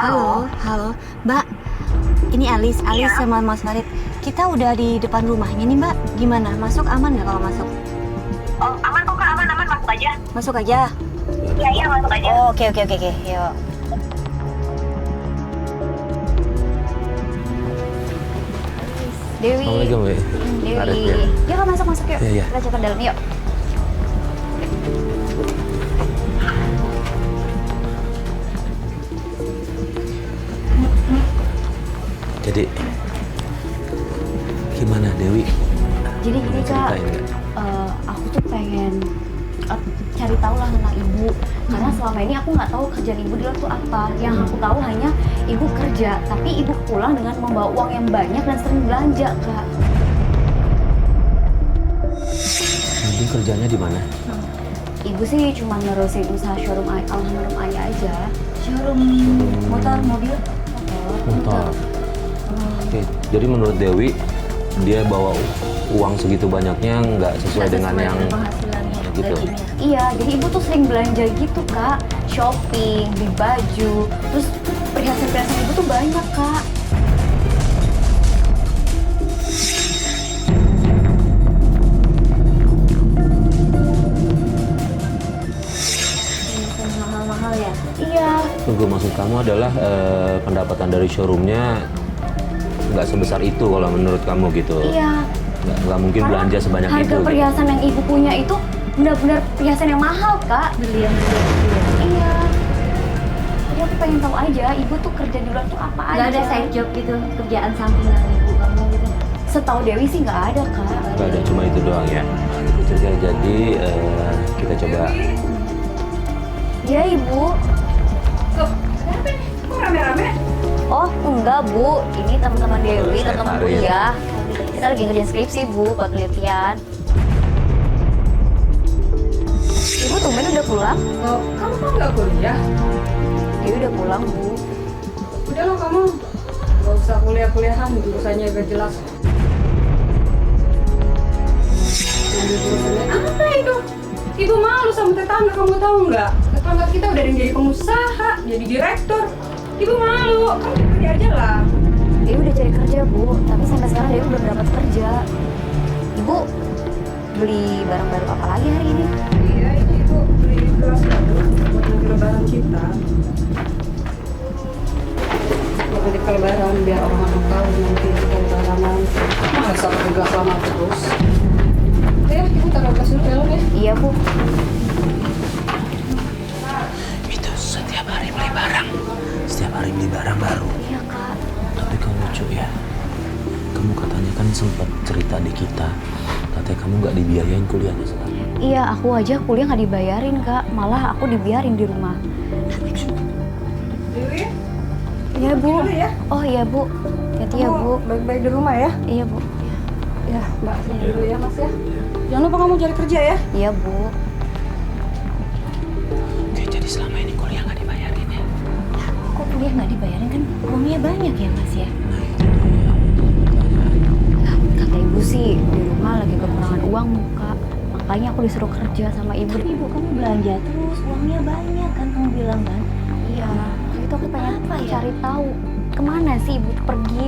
Halo, halo, Mbak. Ini Alice sama Mas Farid. Kita udah di depan rumahnya nih, Mbak. Gimana? Masuk aman nggak kalau masuk? Oh, aman kok Kak, aman, masuk aja. Masuk aja. Iya, masuk aja. Oh, oke. Yuk. Dewi. Assalamualaikum, Wi. Arif, Dewi. ya. Yuk, Kak, masuk yuk. Iya. Kita coba dalam yuk. Jadi gimana Dewi? Jadi gini, Kak. Ceritain nggak? Aku tuh pengen cari tahu lah tentang ibu, karena selama ini aku nggak tahu kerjaan ibu di luar tuh apa. Yang aku tahu hanya ibu kerja, tapi ibu pulang dengan membawa uang yang banyak dan sering belanja, Kak. Mungkin kerjanya di mana? Ibu sih cuma nerusin usaha showroom ayah aja. Showroom motor, mobil, Motor. Oke, jadi menurut Dewi dia bawa uang segitu banyaknya nggak sesuai dengan yang penghasilannya gitu. Iya, jadi ibu tuh sering belanja gitu, Kak. Shopping, beli baju, terus perhiasan-perhiasan ibu tuh banyak, Kak. Mahal-mahal ya? Iya. Tunggu, maksud kamu adalah pendapatan dari showroomnya nggak sebesar itu kalau menurut kamu gitu? Iya. Nggak mungkin Karena belanja sebanyak itu. harga Gitu. perhiasan yang ibu punya itu benar-benar perhiasan yang mahal, Kak. Berlian. Iya. Jadi aku pengen tahu aja, ibu tuh kerja di luar tuh apa aja. Nggak ada side job gitu, kerjaan sampingan ibu kamu gitu? Setahu Dewi sih nggak ada, Kak. Nggak ada, cuma itu doang ya. Itu saja. Jadi kita coba. Iya, Ibu. Tuh, kenapa nih? Kok rame-rame? Oh, enggak, Bu. Ini teman-teman Dewi, Saya teman-teman Farid. kuliah. Kita lagi ngerjain skripsi, Bu, buat penelitian. Ibu tumben udah pulang? Oh, kamu kok nggak kuliah? Dewi udah pulang, Bu. Udah lo kamu, nggak usah kuliah-kuliahan, jurusannya gak jelas. Jurusannya apa itu? Ibu malu sama tetangga, kamu tahu nggak? Tetangga kita udah ada yang jadi pengusaha, jadi direktur. Ibu malu, kamu kerja aja lah. Dewi udah cari kerja, Bu. Tapi sampai sekarang Dewi belum dapat kerja. Ibu beli barang baru apa lagi hari ini? Iya, ini ibu beli gelas baru buat nanti lebaran kita. Buat nanti ke lebaran, biar orang-orang tahu nanti kita lebaranan. Masa pakai gelas lama terus? Ya, ibu taruh gelas dulu dalam ya. Iya, Bu. Itu setiap hari beli barang. Setiap hari beli barang baru. Iya, Kak. Tapi kamu lucu ya. Kamu katanya kan sempat cerita di kita. Katanya kamu nggak dibiayain kuliahnya sekarang. Iya, aku aja kuliah nggak dibayarin, Kak. Malah aku dibiarin di rumah. Dewi, Iya, Bu. dulu ya. Oh, iya, Bu. Hati-hati ya, Bu. Baik-baik di rumah ya. Iya, Bu. Ya, Mbak, sini dulu ya, Mas ya. Jangan lupa kamu cari kerja ya. Iya, Bu. Oke, jadi selama ini kuliah nggak dibayarin ya? Kok kuliah nggak dibayarin, kan uangnya banyak ya, Mas ya? Kata Ibu sih, di rumah lagi kekurangan uang, Kak. Makanya aku disuruh kerja sama Ibu. Ibu kamu belanja terus, uangnya banyak kan kamu bilang kan? Iya, waktu itu aku pengen Apa ya? cari tahu kemana sih Ibu tuh pergi.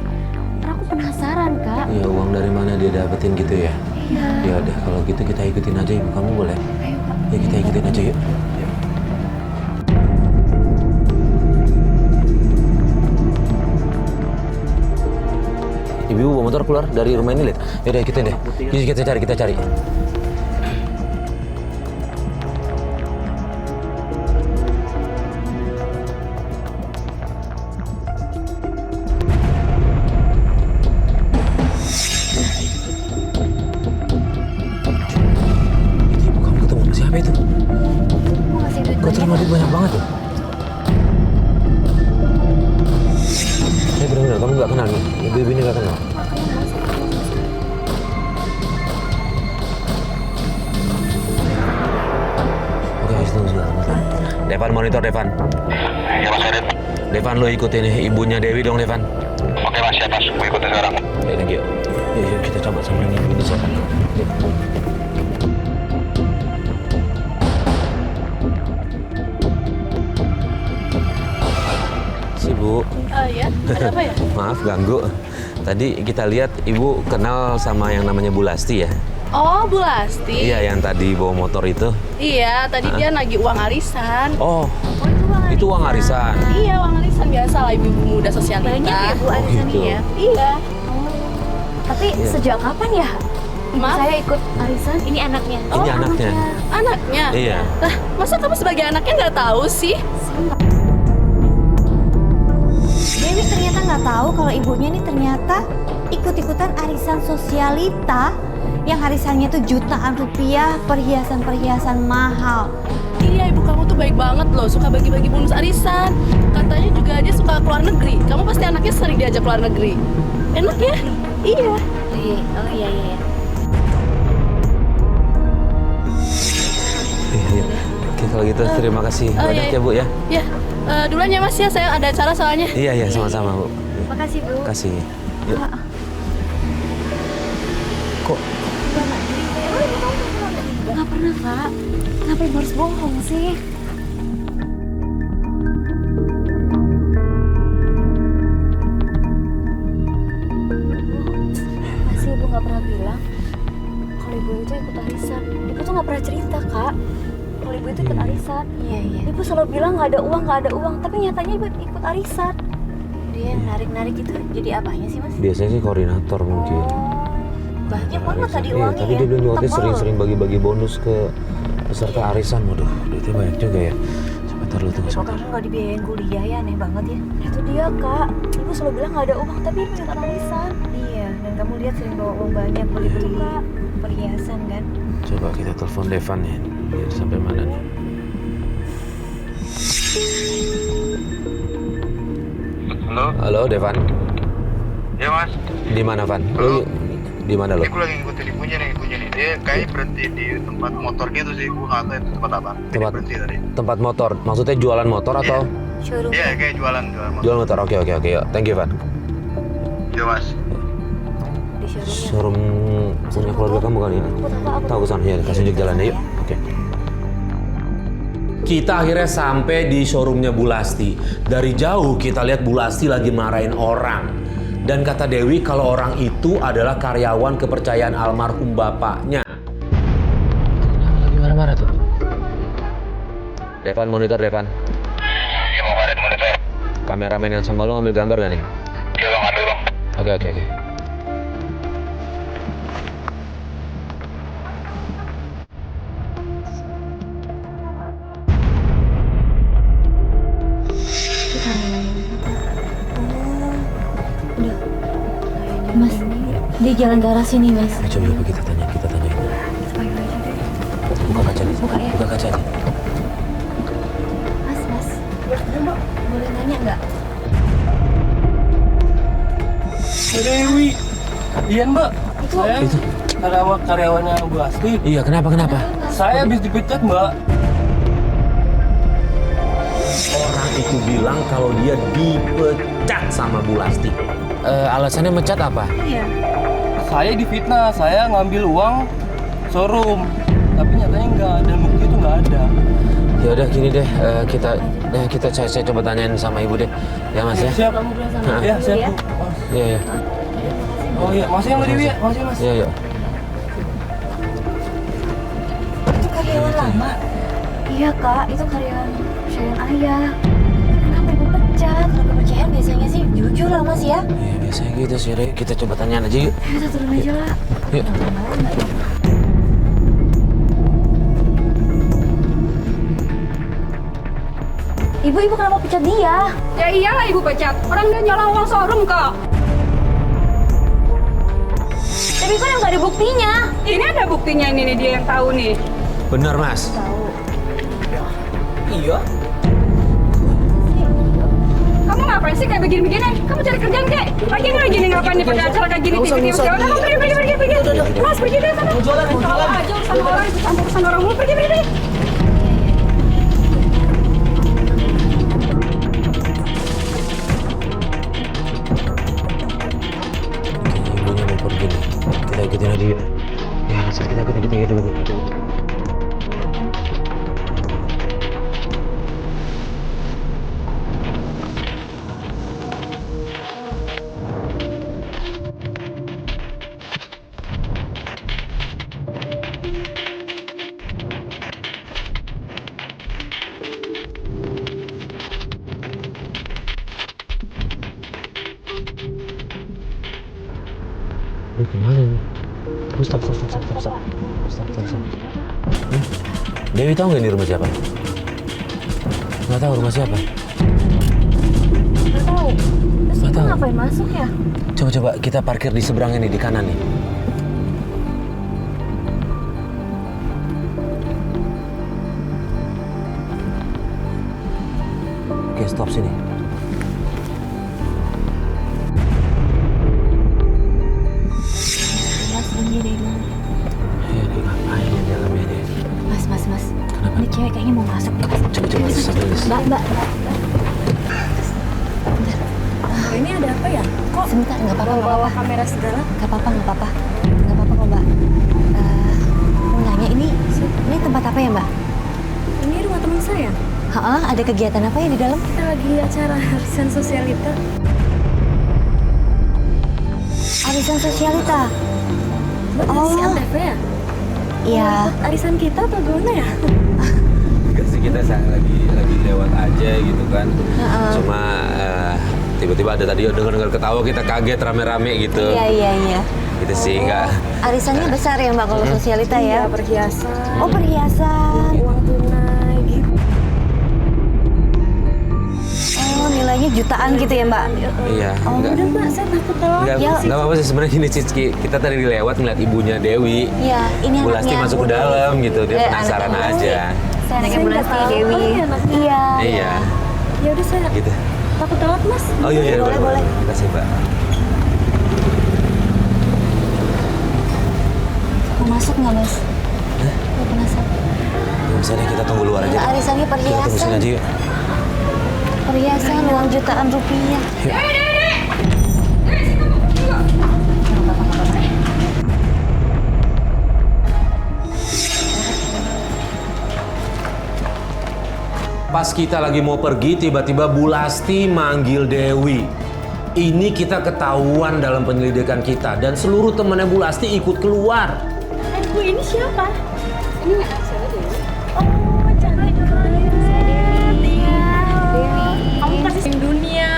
Karena aku penasaran, Kak. Iya, uang dari mana dia dapetin gitu ya? Iya. Ya udah, kalau gitu kita ikutin aja ibu kamu boleh? Ayo, Kak. Ya kita ikutin aja yuk. Ibu bawa motor keluar dari rumah ini, lihat. Yaudah ikutin deh. Yuk kita cari. Itu ibu kamu ketemu sama siapa itu? Aku ngasih duit Kau terima duit banyak banget tuh. Bener-bener kamu nggak kenal nih. Ibu-ibu ini nggak kenal. Oke, tunggu sebentar. Devan, monitor Devan. Ya Mas Farid. Devan, lo ikutin ibunya Dewi dong, Devan. Oke Mas, siap Mas. Gue ikutin sekarang. Ya, thank you. Yuk, kita coba sambil ibu ini siapa. Yuk. Si Bu. Bu. Ya, ada apa ya? Maaf ganggu. Tadi kita lihat Ibu kenal sama yang namanya Bu Lasti ya? Oh, Bu Lasti. Iya, yang tadi bawa motor itu. Iya, tadi dia nagih uang arisan. Oh, itu uang arisan. Iya, uang arisan biasa lah ibu muda sosialita. Banyak ya Bu arisan gitu. ya. Iya. Tapi Iya. sejak kapan ya? Maaf? Saya ikut arisan. Ini anaknya. Ini anaknya. Anaknya? Iya. Lah, masa kamu sebagai anaknya nggak tahu sih? Dewi ternyata nggak tahu kalau ibunya ini ternyata ikut-ikutan arisan sosialita yang arisannya tuh jutaan rupiah, perhiasan-perhiasan mahal. Iya, ibu kamu tuh baik banget loh, suka bagi-bagi bonus arisan. Katanya juga dia suka keluar negeri. Kamu pasti anaknya sering diajak keluar negeri. Enak ya? Iya. Oh iya. Iya. Oke, kalau gitu terima kasih banyak ya Bu ya. Ya, duluan ya Mas ya, saya ada acara soalnya. Iya, sama-sama Bu. Makasih Bu. Kasih. Yuk. Kok Nggak pernah Kak. Kenapa Ibu harus bohong sih? Masih Ibu nggak pernah bilang kalau Ibu itu ikut arisan. Ibu tuh nggak pernah cerita Kak. Kalau Ibu itu ikut arisan. Iya. Ibu selalu bilang nggak ada uang. Tapi nyatanya Ibu ikut arisan. Dia narik-narik itu jadi apanya sih Mas? biasanya sih koordinator mungkin. Banyak banget tadi Iya, uangnya tadi ya. dia bilang juga dia Tebal. sering-sering bagi-bagi bonus ke peserta arisan. Waduh, duitnya banyak juga ya. Sebentar lu tunggu sebentar. Pokoknya nggak dibiayain kuliah ya, aneh banget ya. Itu dia Kak. Ibu selalu bilang nggak ada uang. Tapi Ibu ikut arisan. Iya, dan kamu lihat sering bawa uang banyak beli-beli perhiasan kan? Coba kita telepon Devan ya. Biar sampai mana nih? Halo? Halo Devan. Ya mas, Di mana Van? Halo. Di mana lo? ini gue lagi ngikutin ibunya nih. Dia kayaknya berhenti di tempat motor gitu sih. Gue nggak tahu itu tempat apa. Dia Tempat berhenti tadi. tempat motor. Maksudnya jualan motor atau Showroom. Iya, kayak jualan motor. jual motor? Oke. Yuk. Thank you Van. Ya mas. Di showroomnya. Showroom punya keluarga kamu kan ya? Tahu ke sana ya, kasih tunjuk jalannya yuk. Oke. Kita akhirnya sampai di showroomnya Bu Lasti. Dari jauh kita lihat Bu Lasti lagi marahin orang. Dan kata Dewi kalau orang itu adalah karyawan kepercayaan almarhum bapaknya. Lagi marah-marah tuh. Devan, monitor Devan. Ya mau ada monitor. Kameramen yang sama lo ngambil gambar gak nih? Ya bang, ambil bang. Oke. Mas, dia jalan ke arah sini Mas. Coba kita tanya. Buka kaca nih. Buka kaca nih. Mas. Boleh nanya nggak? Dewi, iya mbak. Saya Itu. karyawannya Bu Asti. Iya, kenapa? Saya habis dipecat mbak. Orang itu bilang kalau dia dipecat sama Bu Lasti. Alasannya mecat apa? Saya difitnah, saya ngambil uang showroom. Tapi nyatanya nggak, dan bukti itu nggak ada. Ya udah gini deh, saya coba tanyain sama ibu deh. Ya Mas ya. Siap. Ya, siap Bu. Iya. Oh iya, masih yang Dewi ya? Masih mas. Iya. Itu karyawan lama. Iya Kak, itu karyawan kepercayaan ayah. Kenapa Ibu pecat? Kalau kepercayaan biasanya sih jujur lah Mas ya. Iya biasanya gitu sih. Udah, kita coba tanyain aja yuk. Kita turun aja lah. Yuk. Ibu kenapa pecat dia? Ya iyalah ibu pecat. Orang dia nyolong uang showroom kok. Tapi kan nggak ada buktinya. Ini ada buktinya ini nih dia yang tahu nih. Benar Mas. Iya. Kamu ngapain sih kayak begini-begini? Kamu cari kerjaan kek? Lagi nggak gini ngapain nih pada acara kayak gini TV-TV? Udah kamu pergi. Mas pergi deh sana. Jualan. Aja urusan orang, urusan orang mulu pergi. Ibunya mau pergi nih. Kita ikutin aja yuk. Ya, kita ikutin. Gimana ini? Stop. Dewi tahu nggak ini rumah siapa? Nggak tahu rumah siapa. Nggak tahu. Terus Nggak ibu tahu. ngapain masuk ya? Coba kita parkir di seberangnya nih, di kanan nih. Oke, stop sini. Mas, ini deh dulu. Ini ngapain di dalamnya dia? Mas. Kenapa? Ini cewek kayaknya mau masuk. Coba sambil Mbak. Ini ada apa ya? Kok Sebentar, nggak apa-apa. kamera segala? Nggak apa-apa kok, Mbak. Mau nanya, ini tempat apa ya, Mbak? Ini rumah teman saya. Ada kegiatan apa ya di dalam? Kita lagi acara arisan sosialita. Arisan sosialita. Mbak Oh. si Antv ya? Iya. Arisan kita apa gimana ya? Enggak sih, kita lagi lewat aja gitu kan. Cuma tiba-tiba ada tadi dengar ketawa, kita kaget rame-rame gitu. Iya. Gitu sih, enggak. Arisannya besar ya, Mbak, kalau sosialita ya? Perhiasan, Oh, perhiasan. uang tunai gitu. Oh, nilainya jutaan gitu ya, Mbak? Iya, Oh, enggak. Udah Mbak, saya takut telat. Enggak apa-apa sih sebenarnya, ini Cicki. Kita tadi lewat ngeliat ibunya Dewi. Iya, ini Bu Lasti anaknya masuk ke Bu Dewi. dalam gitu, dia penasaran anaknya Bu aja. Lasti. Saya anaknya Bu Saya Lasti, nggak tahu. Dewi. Oh, iya, anaknya. Iya. Iya, Ya udah saya gitu. takut telat Mas. Oh iya, Boleh, boleh. Terima kasih, Mbak. Mau masuk nggak, Mas? Mau penasaran? Nggak usah deh, kita tunggu luar aja. deh. Arisannya Kita tunggu perhiasan. sini aja yuk. Perhiasan uang jutaan rupiah. Pas kita lagi mau pergi, tiba-tiba Bu Lasti manggil Dewi. Ini kita ketahuan dalam penyelidikan kita, dan seluruh temannya Bu Lasti ikut keluar. Bu ini siapa? Ini nggak? Saya Dewi. Oh, cantik banget. Iya. Dewi. Kamu pasti sing dunia.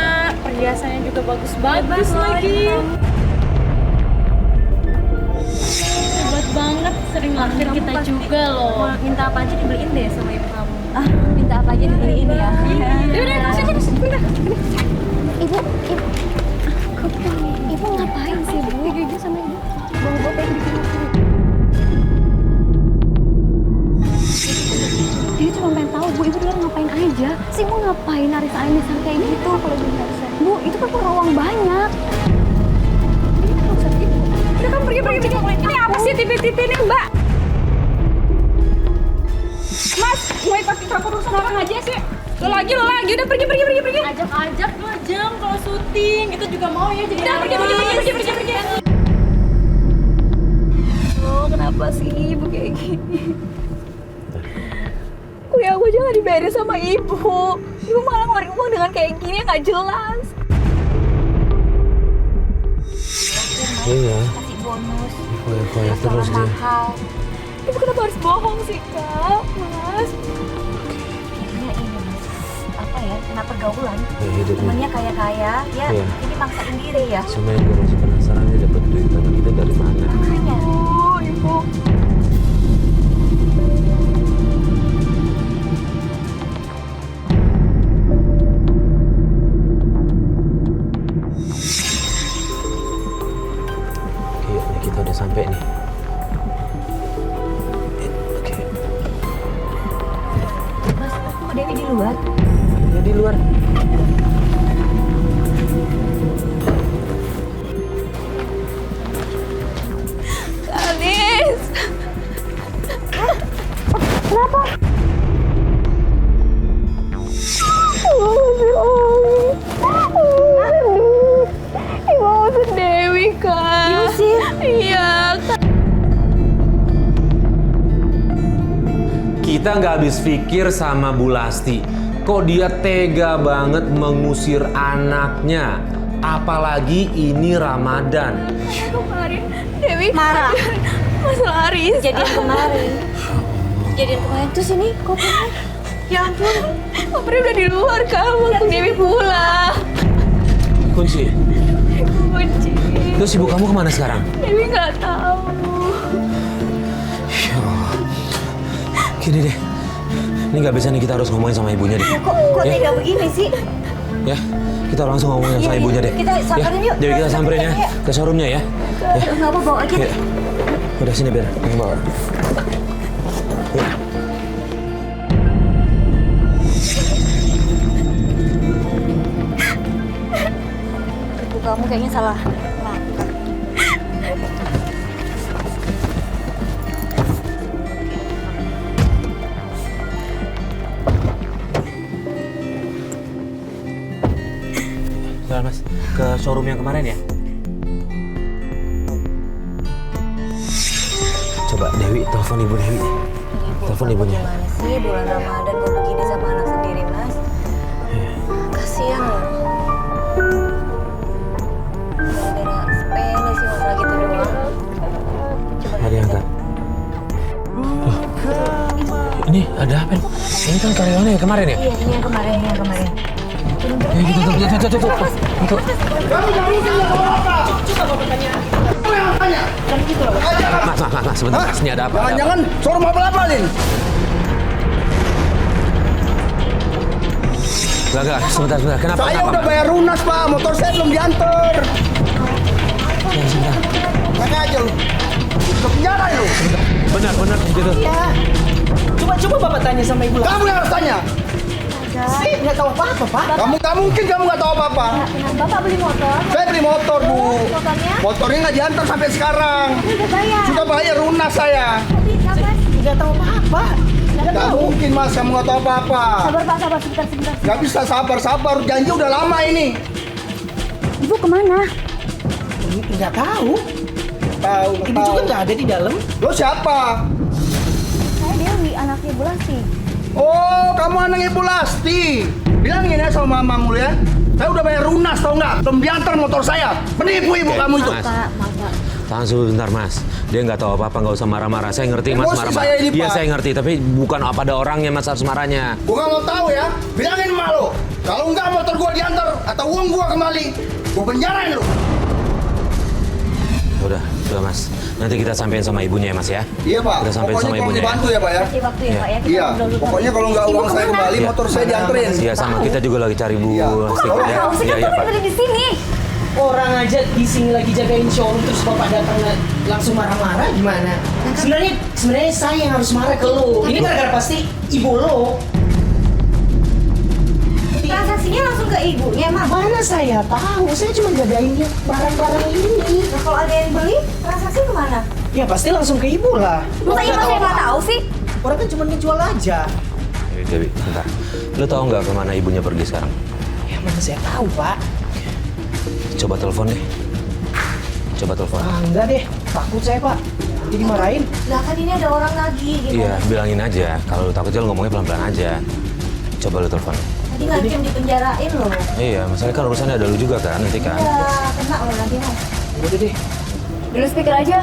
Perhiasannya juga bagus lagi. Hebat banget. Sering naktir kita juga loh. Minta apa aja dibeliin deh sama ibu kamu. Minta apa aja dibeliin ya? Yaudah, sebentar. Ibu ngapain sih, Bu? Jujur sama ibu. Bawa teh bikin aku. Dia cuma pengen tahu, Bu, ibu dulu ngapain aja? Si ibu ngapain arisan kayak gitu kalau belum arisan? Bu, itu kan perlu uang banyak. Ini kan urusan ibu. Udah kan pergi. Ini apa sih tipe-tipe ini, Mbak? Mas, mau ikut campur urusan orang aja sih. Lo lagi, udah pergi. Ajak 2 jam kalau syuting, itu juga mau ya jadi. Udah pergi. Oh, kenapa sih ibu kayak gini? Kuliah aku jangan dibayarin sama ibu. Ibu malah ngeluarin uang dengan kayak gini, nggak jelas. Iya. Kasih bonus. Koyak terus dia. Mahal. Ibu kenapa harus bohong sih, Kak? Mas. Kayaknya ini, Mas. Apa ya? Kena pergaulan. Ya, hidupnya. Temennya kaya-kaya, ya Iya. ini maksain diri ya. Cuma yang gue masih penasaran, dia dapat duit tangan kita dari mana? Makanya. Oh, ibu. Oke, yuk, nih kita udah sampai nih. Oke, Mas, kok Dewi di luar? ya di luar. Anis. Ibu maksud Dewi, Kak. Diusir? Iya, Kak. Kita nggak habis pikir sama Bu Lasti. Kok dia tega banget mengusir anaknya? Apalagi ini Ramadan. Kemarin Dewi Marah. masalah Aris. Kejadian kemarin. Terus ini kopinya. Ya ampun, Papri udah di luar, Kak. Waktu Dewi pulang. Kunci. Kunci. Terus ibu kamu kemana sekarang? Dewi nggak tahu. Ya Allah. Gini deh. Ini nggak bisa nih, kita harus ngomongin sama ibunya deh. Kok Ya. tidak begini sih? Ya, kita langsung ngomongin sama ibunya deh. Kita samperin ya. yuk. Dewi, kita samperin ya ke showroomnya ya. Ya. Nggak apa, bawa aja. Ya. Udah sini biar aku bawa. Ya. Ibu kamu kayaknya salah langkah. Jalan Mas, ke showroom yang kemarin ya. Coba Dewi, telepon ibu Dewi. Telepon ibunya. Gimana sih bulan Ramadan kok begini sama anak sendiri, Mas? Kasihan loh. Gara-gara sepele sih masalah gitu doang. Coba Ada yang angkat. Loh, ini ada apa? Ini kan karyawannya yang kemarin ya? Iya, ini yang kemarin, ini yang kemarin. Ya gitu, tuh. Itu. Mas, sebentar. Mas, ini ada apa? Jangan-jangan showroom apa-apa, Lin? Enggak, sebentar. Kenapa? Saya Kenapa, udah Mas? bayar lunas, Pak. Motor saya belum diantar. Ya, sebentar. Pakai aja lu. Ke penjara lu. Benar, gitu. Coba Bapak tanya sama Ibu lah. Kamu yang harus tanya. Saya nggak tahu apa-apa, Pak. Kamu nggak mungkin kamu nggak tahu apa-apa. Bapak beli motor, Saya beli motor, Bu. motornya Motornya nggak diantar sampai sekarang. udah bayar. Sudah bayar lunas saya. Tapi sabar, Nggak tahu apa-apa. Nggak mungkin, Mas. Kamu nggak tahu apa-apa. sabar Pak, sabar sebentar. Nggak bisa sabar. Janji udah lama ini. Ibu kemana? Nggak tahu. Tahu, Ibu juga nggak ada di dalam. Lo siapa? Saya Dewi, anaknya Bu Lasti. Oh, kamu anak Ibu Lasti. Bilangin ya sama mamamu ya. Saya udah bayar lunas, tau nggak? Belum diantar motor saya. Penipu ibu Oke, kamu itu. Mas. Pak. Tahan sebentar, Mas. Dia nggak tahu apa-apa, nggak usah marah-marah. Saya ngerti, Mas, Emosi marah-marah. saya ini, Iya, Pak. saya ngerti, tapi bukan pada orangnya, Mas, harus marahnya. Gua nggak mau tahu ya. Bilangin emak lo. Kalau nggak motor gua diantar atau uang gua kembali, gua penjarain lo. Udah, Mas. Nanti kita sampein sama ibunya ya, Mas ya. Iya Pak. Kita sampein sama Pokoknya ibunya ya. dibantu ya Pak ya. Kasih waktu ya Pak ya. Kita Iya. ngobrol dulu. Pokoknya kalau nggak uang saya kembali, Iya. motor saya dianterin. Iya, sama kita juga lagi cari Bu Iya. Lasti Kok ya. tahu sih, kan Iya, Bapak Pak. dari di sini. Orang aja di sini lagi jagain showroom terus Bapak datang langsung marah-marah gimana? Sebenarnya saya yang harus marah ke lo. Ini gara-gara pasti ibu lo. Transaksinya langsung ke ibunya, Mak. Mana saya tahu? Saya cuma jagain barang-barang ini. Nah, kalau ada yang beli, transaksi kemana? Ya pasti langsung ke ibu lah. Masa ibu saya nggak tahu sih? Orang kan cuma ngejual aja. Dewi, bentar. Lu tahu nggak kemana ibunya pergi sekarang? Ya mana saya tahu, Pak. Coba telepon deh. Coba telepon. Ah, enggak deh. Takut saya, Pak. Nanti dimarahin. Lah kan ini ada orang lagi gitu. Iya, bilangin aja. Kalau lu takut, lu ngomongnya pelan-pelan aja. Coba lu telepon. Tadi ngancam dipenjarain loh. Iya, masalahnya kan urusannya ada lu juga kan, nanti kan. Ya, kena loh nanti, Mas. Udah deh. Dulu speaker aja.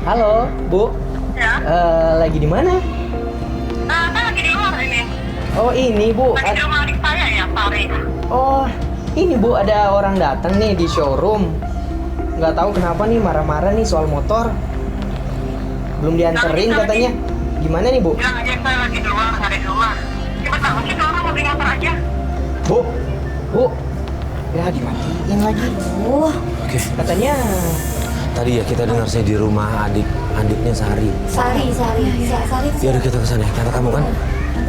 Halo, Bu. Ya. Lagi di mana? Saya lagi di luar ini. Oh, ini, Bu. Lagi di rumah adik saya ya, Pari. Oh, ini Bu, ada orang datang nih di showroom. Nggak tahu kenapa nih marah-marah nih soal motor. Belum dianterin katanya. Gimana nih, Bu? Bilang aja saya lagi di luar, ada di rumah. Cepat banget sih, orang mau beli motor aja. Bu. Bu. Ya, dimatiin lagi. Oke. Katanya Tadi ya kita dengar saya di rumah adiknya Sari. Sari itu Ya udah kita kesana. Tante kamu kan?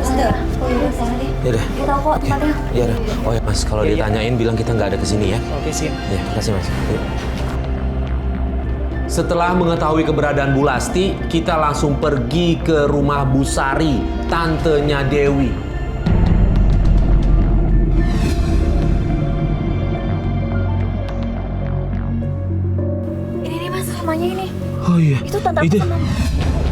Tante. Oh iya, sana deh. Ya udah. Kita tahu kok tempatnya. Ya udah. Oh ya Mas, kalau ditanyain bilang kita nggak ada kesini ya. oke sih. Ya, makasih Mas. Yuk. Setelah mengetahui keberadaan Bu Lasti, kita langsung pergi ke rumah Bu Sari, tantenya Dewi. Ini Mas, rumahnya ini. Oh iya. Itu tante aku sama Mama.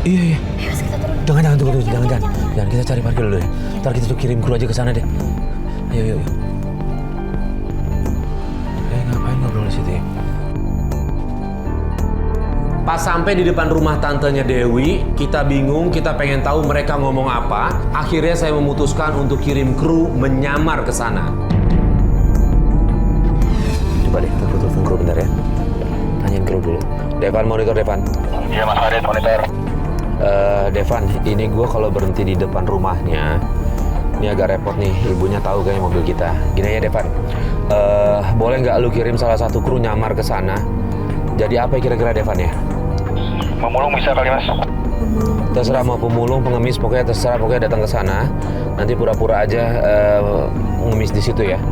Iya. Ayo Mas, kita turun. Jangan tunggu, jangan kita cari parkir dulu deh. Ntar kita tuh kirim kru aja ke sana deh. Ayo. Ngapain ngobrol di situ ya? Pas sampai di depan rumah tantenya Dewi, kita bingung, kita pengen tahu mereka ngomong apa. Akhirnya saya memutuskan untuk kirim kru menyamar ke sana. Coba deh, aku telepon kru bentar ya. Tanyain kru dulu. Devan, monitor Devan. Iya Mas Farid, monitor. Devan, ini gue kalau berhenti di depan rumahnya, ini agak repot nih. Ibunya tahu kayaknya mobil kita. Gini ya Devan, boleh nggak lu kirim salah satu kru nyamar ke sana? Jadi apa kira-kira Devan ya? Memulung bisa kali Mas. Terserah mau pemulung, pengemis, pokoknya terserah, pokoknya datang ke sana. Nanti pura-pura aja ngemis di situ ya.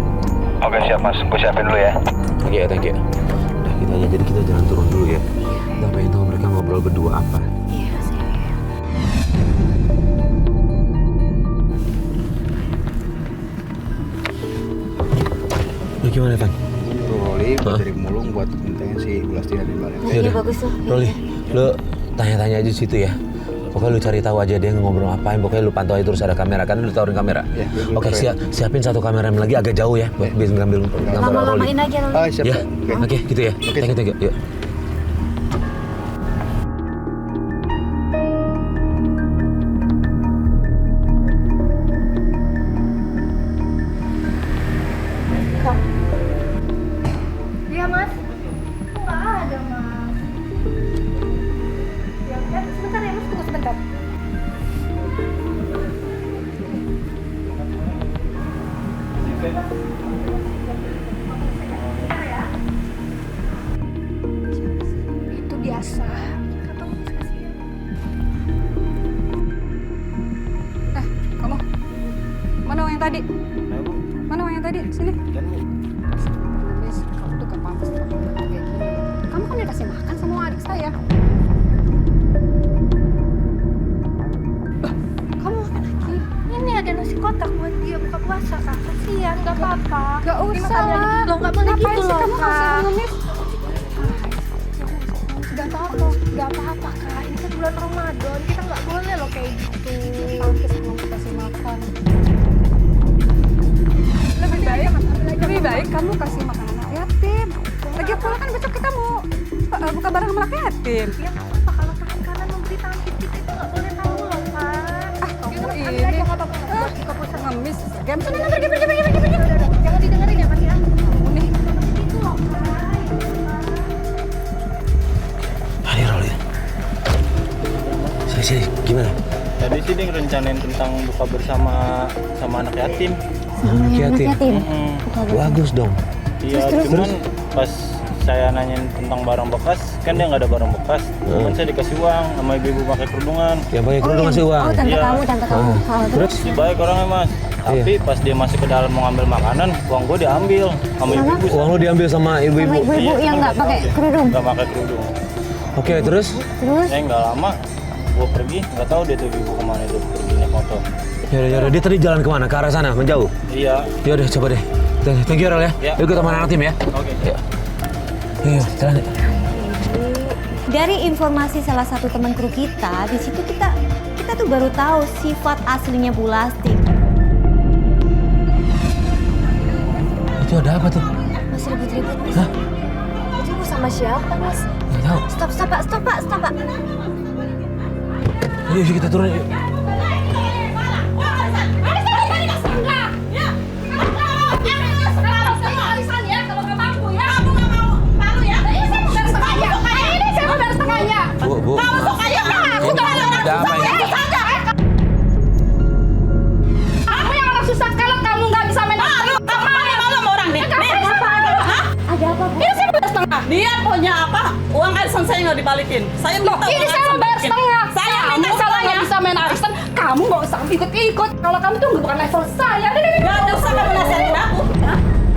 Oke siap Mas, gue siapin dulu ya. Oke, thank you. Udah gitu aja, jadi kita jangan turun dulu ya. Kita pengen tahu mereka ngobrol berdua apa. Iya sih. Lu gimana Van? Roli buat dari pemulung buat mintain si Bulasti dari balik. Iya bagus tuh. Roli, lu tanya-tanya aja di situ ya. Pokoknya lu cari tahu aja dia ngobrol apain. Pokoknya lu pantau aja terus ada kamera kan, lu tawarin kamera. Iya, Oke, siapin satu kamera lagi agak jauh ya buat bisa ngambil gambar Roli. Lama-lamain aja Roli. Ah, siap. Ya, Oke. oke gitu ya. Oke. Thank you. Yuk. Iya Mas. Nggak ada Mas. Ya sebentar ya Mas, tunggu sebentar. Itu biasa. Kamu mana uang yang tadi? Mana uang yang tadi? Sini. Miss, kamu tuh gak pantas kayak gini. Kamu kan dikasih makan sama adik saya. Kamu makan lagi? Ini ada nasi kotak buat dia buka puasa Kak. Kasihan, nggak apa-apa. Gak usah lah. Lo nggak boleh Ngapain gitu sih loh kamu Kak. kasih ngemis? Gak apa-apa Kak. Ini kan bulan Ramadan. Kita nggak boleh loh kayak gitu. Sakit belum kasih makan. Lebih baik kamu kasih makan anak yatim. Lagi pula kan besok kita mau buka bareng sama anak yatim. Ya nggak apa-apa kalau tangan kanan memberi tangan kiri itu nggak boleh tahu loh Kak. Kamu Ambil ini aja nggak apa-apa. Buat buka puasa. ngemis. Jangan pergi. Jangan didengerin ya Mas ya. Ini Itu loh Kak. Ayo Roli. Sini, gimana? Tadi sih dia ngerencanain tentang buka bersama sama anak yatim. Anak yatim. Bagus dong. Iya, cuman pas saya nanyain tentang barang bekas, kan dia nggak ada barang bekas. Cuman saya dikasih uang sama ibu-ibu pakai kerudungan. Yang pakai kerudung ngasih uang. Oh, tante Iya. kamu. Terus? Si baik orangnya Mas. Tapi pas dia masuk ke dalam mau ngambil makanan, uang gue diambil sama ibu-ibu. Uang lu diambil sama Sama ibu-ibu. ibu-ibu yang nggak pakai kerudung. Nggak pakai kerudung. Oke, terus? Terus Saya nggak lama, gue pergi, nggak tahu dia tuh ibu kemana itu pergi naik motor. Yaudah, dia tadi jalan kemana? Ke arah sana, menjauh? Iya. Yaudah, coba deh. Thank you, Rol ya. Ya. Yuk kita mana anak tim ya. Oke. Yuk, jalan ya. dari informasi salah satu teman kru kita, di situ kita tuh baru tahu sifat aslinya Bu Lasti. Itu ada apa tuh? Mas ribut-ribut Mas. Hah? Ribut sama siapa Mas? Nggak tahu. Stop Pak. Yuk, kita turun. Yuk. Bu. Ada apa ini? Aku yang orang susah kalau kamu nggak bisa main malu sama orang nih. Ada apa Bu? Ini saya bayar setengah. Dia punya apa? Uang arisan saya nggak dibalikin. Saya minta Ini uang saya arisan bayar balikin. setengah. Saya minta Kamu kalau setengah. nggak bisa main arisan, kamu nggak usah ikut-ikut. Kalau kamu tuh bukan level saya. Gak usah kamu nasihatin aku. Ya?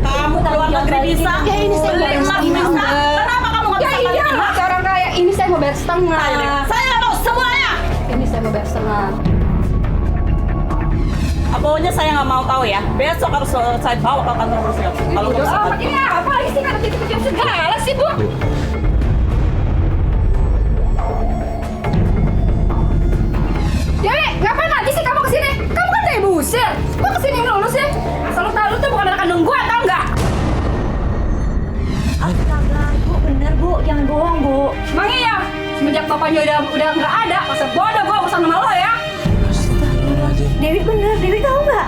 Kamu keluar negeri bisa. Ya ini saya beli bayar emas setengah. bisa. Kenapa kamu nggak Ya bisa iya, balikin? masa orang kaya. Ini saya mau bayar setengah. Saya nggak mau semuanya. Ini saya mau bayar setengah. Pokoknya saya nggak mau tahu ya. Besok harus saya bawa ke kantor polisi. Kalau nggak bisa. Ini apa sih kan tipu-tipu segala sih Bu? Dewi, ngapain lagi sih kamu kesini? Kamu kan dari busir. Kok kesini melulu sih? Asal lu tahu lu tuh bukan anak kandung gua, tau nggak? Astaga, Bu, bener Bu, jangan bohong Bu. Emang iya? semenjak bapaknya udah nggak ada, masa bodoh gua urusan sama lo ya. Dewi bener, Dewi tahu nggak?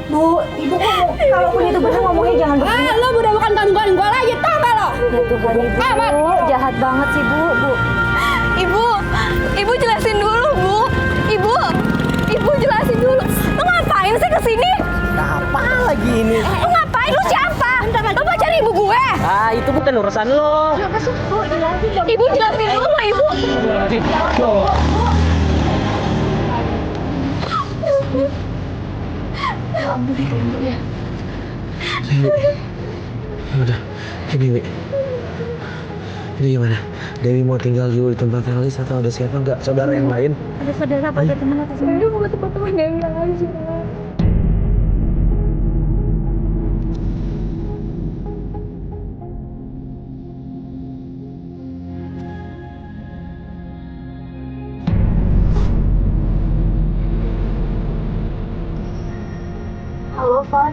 Bu, ibu kok kalaupun itu bener ngomongnya jangan begini. Lo udah bukan gangguan gua lagi, tau gak lo? Ya Tuhan, ibu jahat banget sih bu. Ibu jelasin dulu, Bu. Ibu jelasin dulu. Lu ngapain sih kesini? Apa lagi ini? Lu ngapain? Lu siapa? Lu pacar ibu gue? Ah, itu bukan urusan lo. Ibu jelasin dulu, Ibu. Udah, ini gimana? Dewi mau tinggal dulu di tempat Elis atau ada siapa nggak? Saudara yang lain? Ada saudara apa ada teman atau Aduh, mau ke teman-teman Dewi aja. Halo, Van.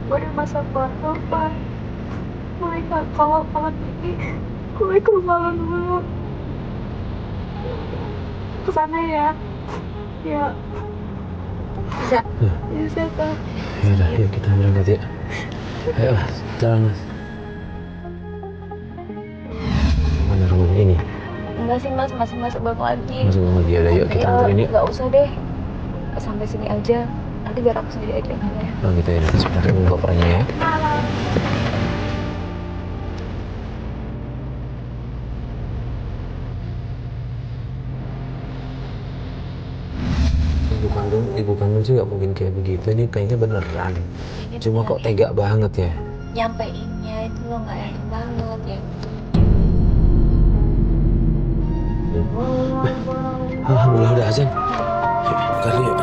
Gue udah masak bakso, Van. Kalau pergi, gue ke rumah lo dulu. Kesana ya. Ya. Bisa, Pak. Ya udah, yuk kita berangkat ya. Ayo, jalan mas. Mana rumahnya ini? Enggak sih, Mas. Masih masuk bang lagi. Masuk lagi ya, udah yuk kita anterin yuk. Enggak usah deh. Sampai sini aja. Nanti biar aku sendiri aja ya. Oh gitu ya, nanti sebentar tunggu kopernya ya. Ibu kandung sih nggak mungkin kayak begitu, ini kayaknya beneran. Cuma kok tega banget ya. Nyampeinnya itu lo nggak enak banget ya. Alhamdulillah udah azan. Yuk, buka dulu yuk.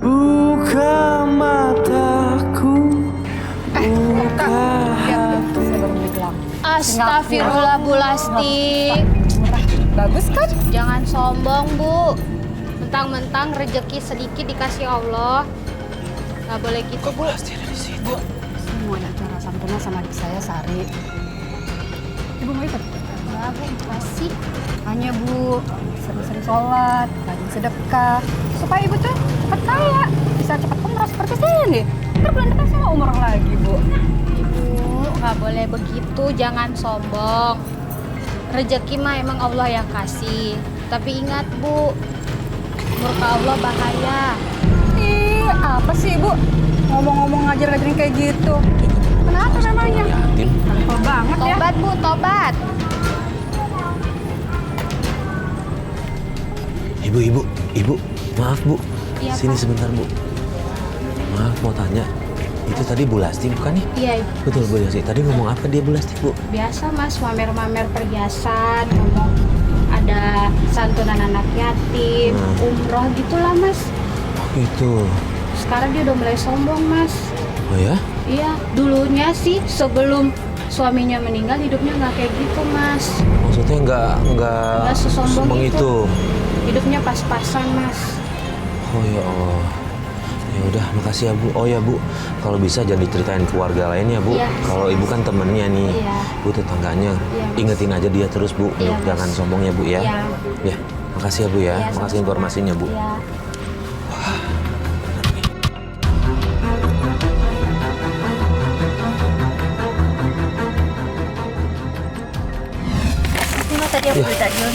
Buka mataku, buka Astagfirullah, Bu Lasti. Bagus kan? Jangan sombong, Bu. Mentang-mentang rezeki sedikit dikasih Allah. Gak boleh gitu, Bu. Bu. Mau ada acara santunan sama adik saya, Sari. Ibu mau ikut? Enggak, Bu. Makasih. Hanya, Bu, sering-sering sholat, rajin sedekah. Supaya Ibu tuh cepat kaya. Bisa cepat umrah seperti saya nih. Ntar bulan depan saya mau umrah lagi, Bu. Ibu, nggak boleh begitu. Jangan sombong. Rezeki mah emang Allah yang kasih. Tapi ingat, Bu, murka Allah bahaya. Ih, apa sih, Bu? Ngomong-ngomong ngajar-ngajarin kayak gitu. Kenapa namanya? Level banget ya. Tobat, Bu, tobat. Ibu, maaf Bu. Iya, Sini Pak. sebentar Bu. Maaf mau tanya, itu tadi Bu Lasti bukan nih? Iya, Ibu. Betul Bu Lasti. Tadi ngomong apa dia Bu Lasti Bu? Biasa, Mas, mamer-mamer perhiasan, ngomong ada santunan anak yatim, umroh gitulah, Mas. Itu. Sekarang dia udah mulai sombong, Mas. Oh ya? Iya, dulunya sih sebelum suaminya meninggal hidupnya nggak kayak gitu, Mas. Maksudnya nggak Nggak sesombong itu. Hidupnya pas-pasan, Mas. Oh ya Allah. Ya udah, makasih ya Bu. Oh ya Bu, kalau bisa jangan diceritain keluarga lainnya Bu. Iya. Kalau Ibu kan temennya nih, Iya. Bu tetangganya. Iya, Mas. Ingetin aja dia terus Bu. Iya, Mas. Jangan sombong ya Bu ya. Iya. Ya, makasih ya Bu ya. Iya, Makasih sama-sama. informasinya Bu. Iya. Terima tadi aku cerita Jun.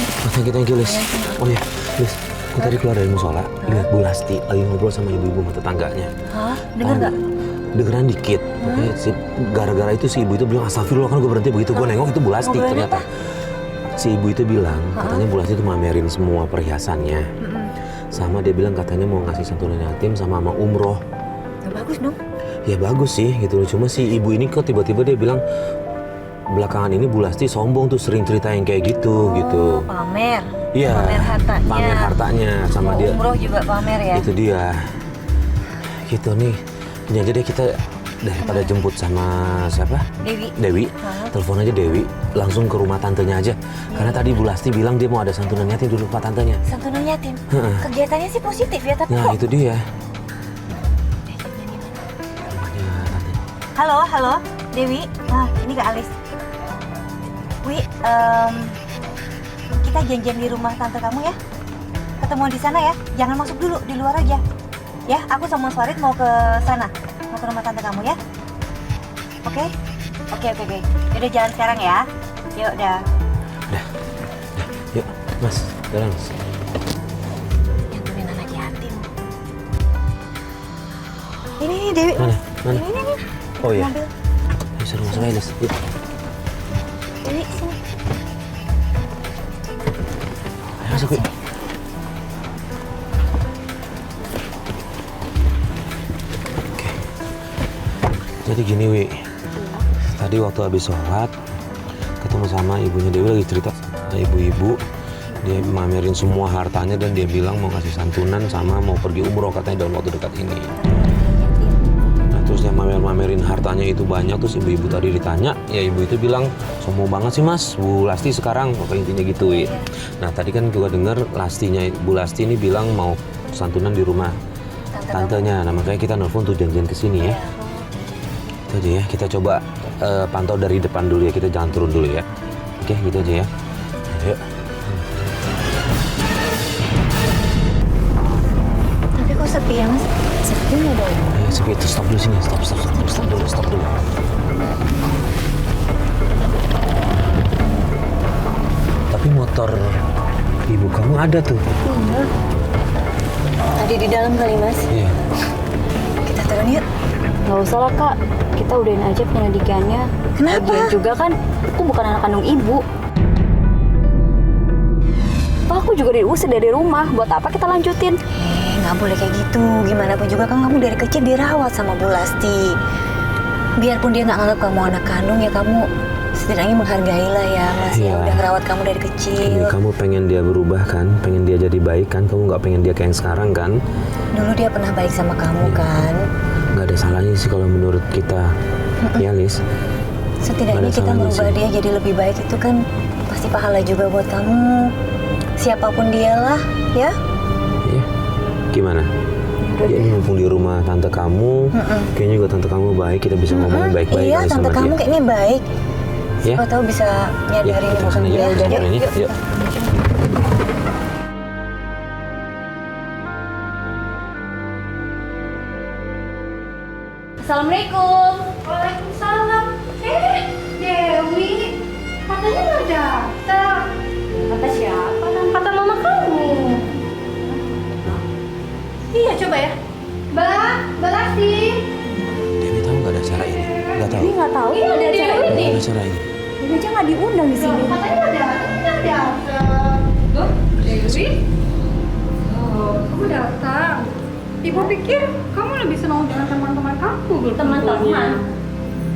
Thank you Lis. Oh ya, Lis. Aku tadi keluar dari musola, lihat Bu Lasti lagi ngobrol sama ibu-ibu sama tetangganya. Hah? Dengar nggak? Dengeran dikit. Makanya gara-gara itu si ibu itu bilang astagfirullah, kan gue berhenti begitu gue nengok itu Bu Lasti ternyata. Si ibu itu bilang katanya Bu Lasti itu mamerin semua perhiasannya. Sama dia bilang katanya mau ngasih santunan yatim sama umroh. Ya, bagus dong. Ya bagus sih gitu loh. Cuma si ibu ini kok tiba-tiba dia bilang belakangan ini Bu Lasti sombong tuh, sering cerita yang kayak gitu gitu. Pamer. Iya. Pamer hartanya. Pamer hartanya sama dia. Umroh juga pamer ya. Itu dia. Gitu nih. Ini aja deh kita daripada jemput sama siapa? Dewi. Telepon aja Dewi, langsung ke rumah tantenya aja. Karena tadi Bu Lasti bilang dia mau ada santunan yatim di rumah tantenya. Santunan yatim. Kegiatannya sih positif ya, tapi Nah, kok... itu dia. Halo, Dewi. Ini Kak Alis. Wi, kita janjian di rumah tante kamu ya. Ketemuan di sana ya. Jangan masuk dulu, di luar aja. Ya, aku sama Mas Farid mau ke sana. Mau ke rumah tante kamu ya. Oke? Oke. Yaudah jalan sekarang ya. Yuk, dah. Yuk, Mas, jalan Mas. Nyantunin anak yatim. Ini Dewi. Mana? Ini. Oh iya. Mobil. Ayo suruh masuk aja, Lis. Yuk. Dewi, sini. Ayo masuk, yuk. Jadi gini, Wi. Tadi waktu habis sholat, ketemu sama ibunya Dewi lagi cerita sama ibu-ibu. Dia mamerin semua hartanya dan dia bilang mau kasih santunan sama mau pergi umroh katanya dalam waktu dekat ini. Nah, terus dia mamerin hartanya itu banyak, terus ibu-ibu tadi ditanya, ya ibu itu bilang, sombong banget sih Mas, Bu Lasti sekarang, pokoknya intinya gitu, Wi. Nah, tadi kan juga dengar Bu Lasti ini bilang mau santunan di rumah tantenya. Nah, makanya kita nelfon tuh janjian kesini ya. Itu aja ya, kita coba pantau dari depan dulu ya, kita jangan turun dulu ya. Oke, gitu aja ya. Ayo. Tapi kok sepi ya, Mas? Sepi nggak dong? Ayo, sepi itu stop dulu sini, stop dulu. Tapi motor ibu kamu ada tuh. Iya. Ada di dalam kali, Mas. Iya. Kita turun yuk. Nggak usah lah Kak, kita udahin aja penyelidikannya. Kenapa? Lagian juga kan, aku bukan anak kandung ibu. Toh aku juga diusir dari rumah, buat apa kita lanjutin? Nggak boleh kayak gitu. Gimana pun juga kan kamu dari kecil dirawat sama Bu Lasti. Biarpun dia nggak nganggap kamu anak kandung, ya kamu setidaknya menghargai lah ya, Mas. Iya. Ya udah ngerawat kamu dari kecil. Ini kamu pengen dia berubah kan, pengen dia jadi baik kan, kamu nggak pengen dia kayak yang sekarang kan? Dulu dia pernah baik sama kamu kan. Nggak ada salahnya sih kalau menurut kita, ya Lis. Setidaknya Nggak ada kita salahnya merubah sih. dia jadi lebih baik itu kan pasti pahala juga buat kamu. Siapapun dialah, ya. Iya. Gimana? Ya, ini mumpung di rumah tante kamu, kayaknya juga tante kamu baik, kita bisa ngomongin baik-baik Iya, kali tante sama kamu dia. kayaknya baik. Ya? Siapa tahu bisa Ya, nyadarin kita bukan kesana dia. yuk. Samperin ya. Yuk. Assalamualaikum. Waalaikumsalam. Dewi, katanya nggak datang. Kata siapa? Kata mama kamu. Iya, coba ya. Mbak Lasti. Dewi tahu nggak ada acara ini? Nggak tahu. Ini nggak tahu Iya, ada Dewi acara Nggak ini. ada acara ini. Ini aja nggak diundang di sini. Katanya nggak datang. Loh, Dewi? Oh, kamu datang. Ibu pikir kamu lebih senang dengan teman-teman aku. Teman-teman.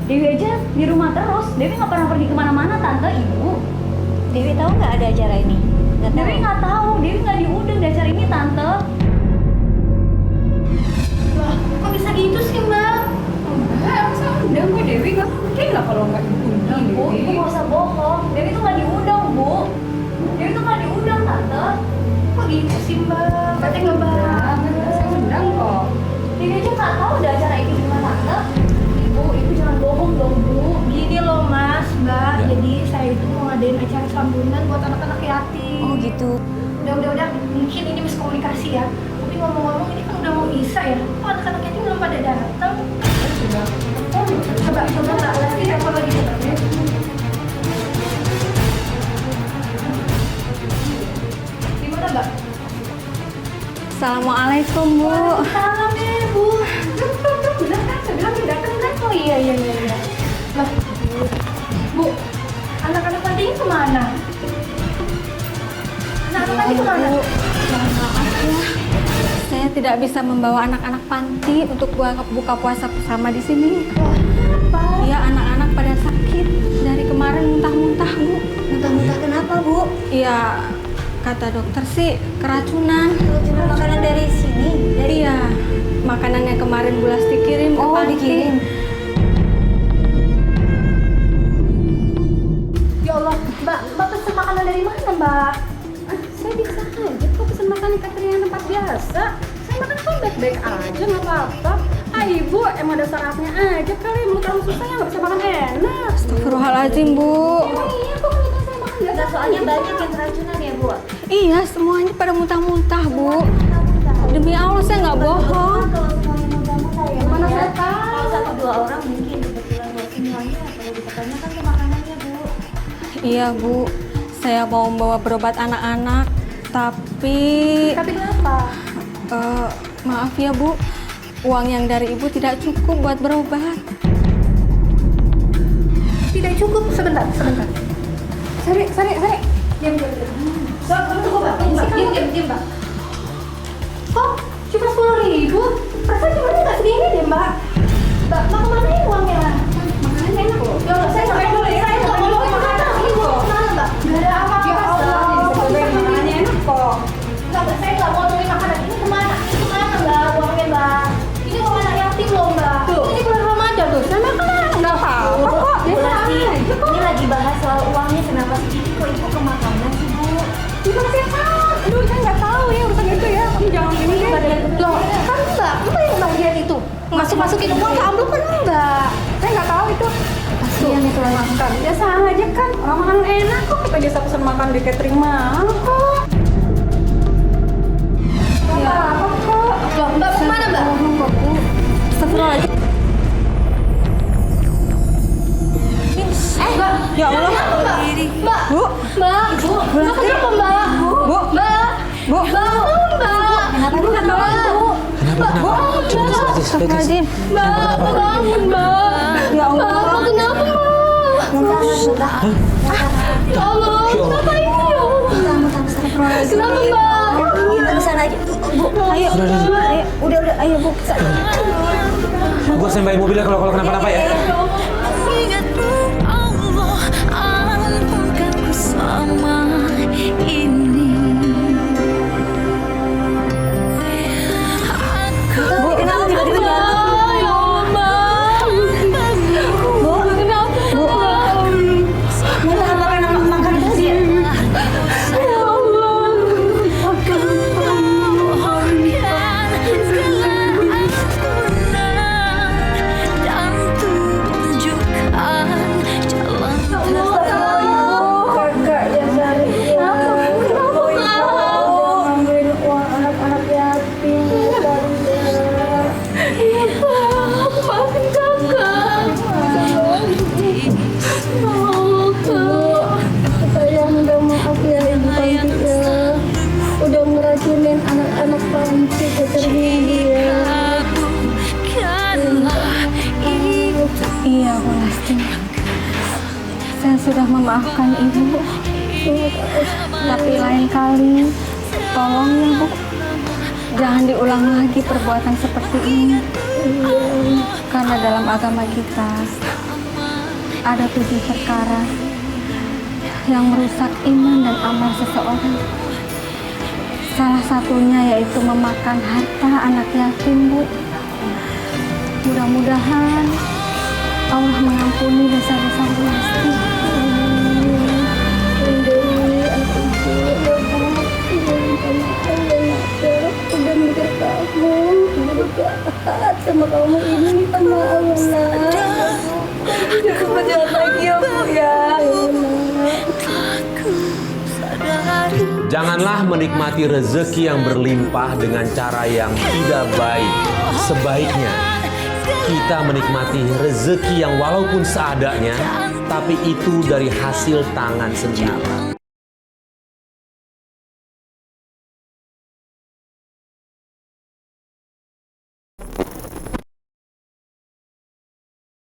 Dewi aja di rumah terus. Dewi nggak pernah pergi kemana-mana, tante, ibu. Dewi tahu nggak ada acara ini? Nggak tahu. Dewi nggak tahu. Dewi nggak diundang di acara ini, tante. Lah, kok bisa gitu sih, Mbak? Enggak, masa undang kok Dewi nggak mungkin lah kalau nggak diundang, Ibu Dewi. nggak usah bohong. Dewi tuh nggak diundang, Bu. Dewi tuh nggak diundang, tante. Kok gitu sih, Mbak? Berarti nggak banget, saya undang kok. Dewi aja nggak tahu ada acara ini di mana, tante. Ibu jangan bohong dong, Bu. Gini loh, Mas, Mbak. Jadi saya itu mau ngadain acara santunan buat anak-anak yatim. Oh gitu. Udah. Mungkin ini miskomunikasi ya. Tapi ngomong-ngomong ini kan udah mau Isa ya. Kok anak-anak yatim belum pada datang? Coba Mbak Lasti telepon lagi coba. Gimana, Mbak? Assalamualaikum, Bu. Salam deh, Bu. Bener kan? Saya bilang dia datang kan? Oh iya. Lah, Bu, anak-anak pantinya kemana? Anak-anak panti kemana? Maaf ya, saya tidak bisa membawa anak-anak panti untuk buka puasa bersama di sini. Kenapa? Iya, anak-anak pada sakit dari kemarin muntah-muntah, Bu. Muntah-muntah kenapa, Bu? Iya, kata dokter sih keracunan. Keracunan makanan dari sini? Iya, makanan yang kemarin Bu Lasti kirim ke Oh, panti. dikirim. Mbak pesen makanan dari mana, Mbak? Saya bisa aja kok pesen makanan catering yang tempat biasa. Saya makan kok baik-baik aja, nggak apa-apa. Ah, Ibu, emang dasar apnya aja kali. Mulut kamu susah ya, nggak bisa makan enak. Astagfirullahaladzim, Bu. Iya, kok mulut saya makan biasa. Enggak, soalnya banyak yang keracunan ya, Bu. Iya, semuanya pada muntah-muntah, Bu. Demi Allah, saya nggak bohong. Kalau semuanya mudah-mudah ya, Mana Bu, ya. saya tahu. Kalau 1-2 orang mungkin kebetulan, Bu. Semuanya perlu dipertanyakan ke makanannya, Bu. Iya, Bu. Saya mau membawa berobat anak-anak, tapi Tapi kenapa? maaf ya, Bu. Uang yang dari Ibu tidak cukup buat berobat. Tidak cukup. Sebentar. Sari. Diam. Tunggu, Mbak. Diam, Mbak. Kok cuma 10.000? Perasaan cuma nggak segini deh, Mbak. Mbak, mau kemana ini uangnya? Makanannya enak loh. Ya udah, saya sampai dulu ya. Saya nggak mau makan makanan. Ini mau kemana, Mbak? Nggak ada apa-apa. Ya Allah, makanannya enak kok. Nggak, saya nggak mau beli makanan. Ini kemana? Ini kemana, Mbak? Uangnya, Mbak. Ini uang anak yatim loh, Mbak. Ini bulan Ramadan tuh. Saya makan nggak apa-apa kok. Bu Biasa Lasti, aja kok. ini lagi bahas soal uangnya, kenapa sih kok Ibu ke makanan sih, Bu? Gimana saya tahu? Aduh, saya nggak tahu ya urusan itu ya. Jangan ini deh. Loh, kan Mbak yang bagian itu. Masukin uang ke amplop kan Mbak. Saya nggak tahu itu. Kasihan itu makan. Biasa aja kan. Orang makan enak kok. Kita biasa pesan makan di catering mahal kok. Nggak apa-apa kok. Loh, Mbak kemana Mbak? Astagfirullahaladzim. Mbak, Ya Allah. Mbak, Bu. Mbak, Mbak kenapa Mbak? Bu. Mbak, Bu. Mbak, Kenapa, Bu? Mbak, Kenapa? Coba disebetis. Astagfirullahaladzim. Mbak, bangun Mbak. Ya Allah. Mbak, kenapa Mbak? Ya Allah, kenapa ini ya Allah? Kenapa Mbak? Kita ke sana aja. Bu, ayo. Udah, ayo, Bu. Ke sana. Gue standby mobilnya kalau kenapa-napa ya. Ingatmu Allah, ampunkanku selama ini. Bu, kenapa tiba-tiba jatuh? Ya Allah, Mbak. Bu, Kenapa? Bu. Minta makan tadi. Ya Allah. Udah ngeracunin anak-anak panti catering dia. Iya, Bu Lasti. Saya sudah memaafkan Ibu. Tapi lain kali, tolong ya, Bu. Jangan diulang lagi perbuatan seperti ini. Karena dalam agama kita ada 7 perkara yang merusak iman dan amal seseorang. Salah satunya yaitu memakan harta anak yatim, Bu. Mudah-mudahan Allah mengampuni dosa-dosa Bu Lasti. Udah mikir kamu, udah jahat sama kamu ini sama Allah. Jangan jahat lagi ya Bu ya. Janganlah menikmati rezeki yang berlimpah dengan cara yang tidak baik. Sebaiknya kita menikmati rezeki yang walaupun seadanya, tapi itu dari hasil tangan sendiri.